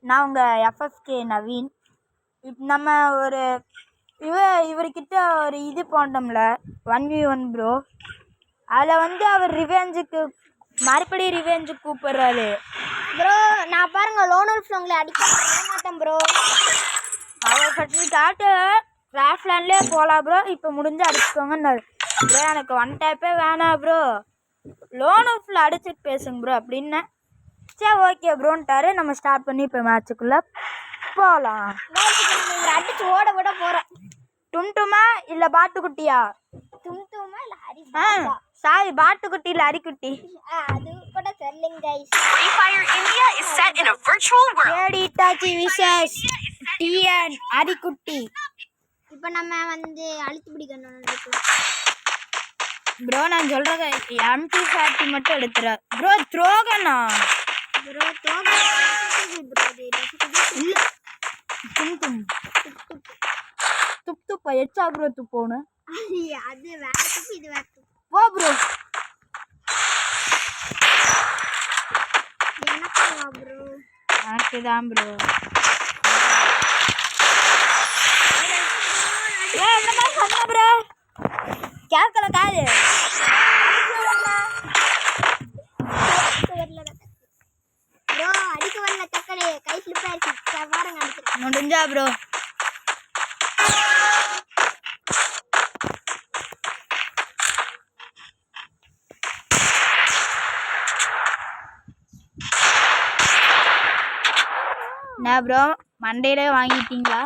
நான் உங்கள் எஃப்எஃப்கே நவீன். நம்ம ஒரு இவர்கிட்ட ஒரு இது போட்டோம்ல 1v1 ப்ரோ. அதில் வந்து அவர் மறுபடியும் ரிவெஞ்சுக்கு கூப்பிட்றாரு ப்ரோ. நான் பாருங்க லோனல்ஃப் உங்களை அடிக்க மாட்டேன் ப்ரோ. அவர் கட்டி காட்டு கிராஃப்ட்லேண்ட்லேயே போகலாம் ப்ரோ. இப்போ முடிஞ்சு அடிச்சுக்கோங்கன்னாரு ப்ரோ. எனக்கு ஒன் டேப்பே வேணாம் ப்ரோ, லோனல்ஃபில் அடிச்சுட்டு பேசுங்க ப்ரோ அப்படின்னா. சரி ஓகே ப்ரோன்ட்டாரு. நம்ம ஸ்டார்ட் பண்ணி இப்போ மேட்சுக்குள்ளே போகலாம். அடிச்சு ஓட விட போகிறோம். டும்டுமா இல்லை பாட்டுக்குட்டியா? டும்டுமா இல்லை ஹரி? சாரி, பாட்டுக்குட்டி இல்லை ஹரிக்குட்டி. அது கூட தெரியலங்க guys. Free Fire India is set in a virtual world. ஏடி டாச்சி விசேஷ் டிஎன் ஹரிக்குட்டி. இப்போ நம்ம வந்து அழுத்தி பிடிக்கணும் ப்ரோ. நான் சொல்கிறேன் MP40 மட்டும் எடுத்துற ப்ரோ. த்ரோகனா ப்ரோ? தோக ப்ரோ. இல்லை தும் துப்பா எச்சா ப்ரோ துப்போன்னு. அது வேற துப்பு, இது வேற துப்பு. போ ப்ரோ. எனக்குவா ப்ரோ? எனக்கு தான் ப்ரோ. என்னமா சொன்ன ப்ரோ? கேட்கல காது. ப்ரோ அடிக்க வரல தக்கலே. கை ஸ்லிப் ஆயிடுச்சு பாருங்க. அடிக்கிறேன் முடிஞ்சா ப்ரோ. என்ன ப்ரோ மண்டையிலே வாங்கிட்டீங்களா?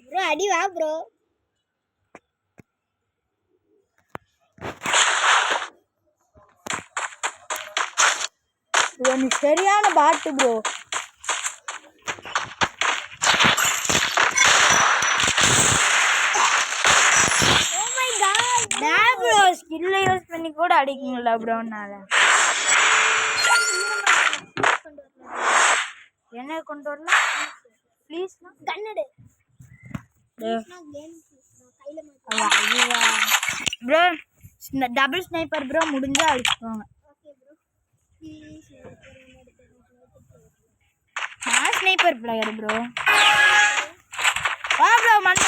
ப்ரோ அடி வா ப்ரோ. நீ சரியான பாட்டு ப்ரோ. Oh my god. நான் ப்ரோ ஸ்கில்ல யூஸ் பண்ணி கூட அடிக்கீங்களா ப்ரோனால? என்ன கொண்டு வரல ப்ளீஸ்? கண்ணடு ப்ரோ. Double sniper bro. முடிஞ்சா அடிச்சுக்கோங்க. நான் ஸ்னைப்பர் பிளேயர் ப்ரோ. வா ப்ரோ. மண்டை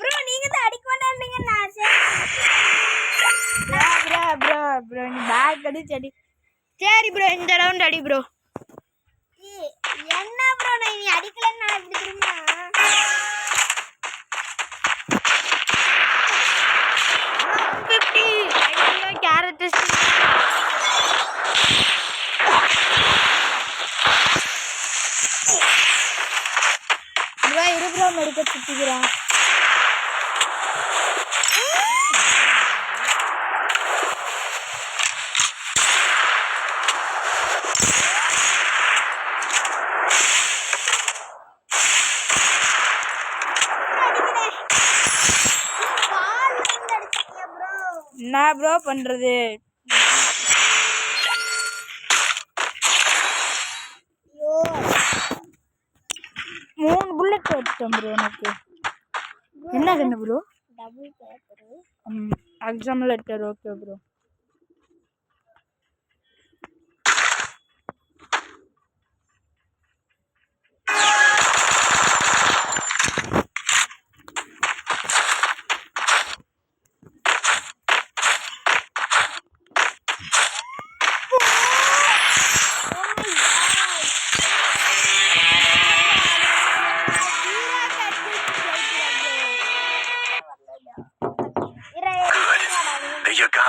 ப்ரோ நீங்க தான் அடிக்க மாட்டேங்க. நான் ப்ரோ நீ பேக் அடி. சரி ப்ரோ இந்த ரவுண்ட் அடி ப்ரோ. என்ன ப்ரோ நான் நீ அடிக்கலன்னு நான் எப்படி திரும்ப? Characters bro. இரு ப்ரோ மெடிக்க சுத்திக்கிறான். என்ன ப்ரோ பண்றது? ஐயோ 3 புல்லட் எடுத்தேன் ப்ரோ. எனக்கு என்ன கண்ணு bro? Double paper exam letter. Okay bro.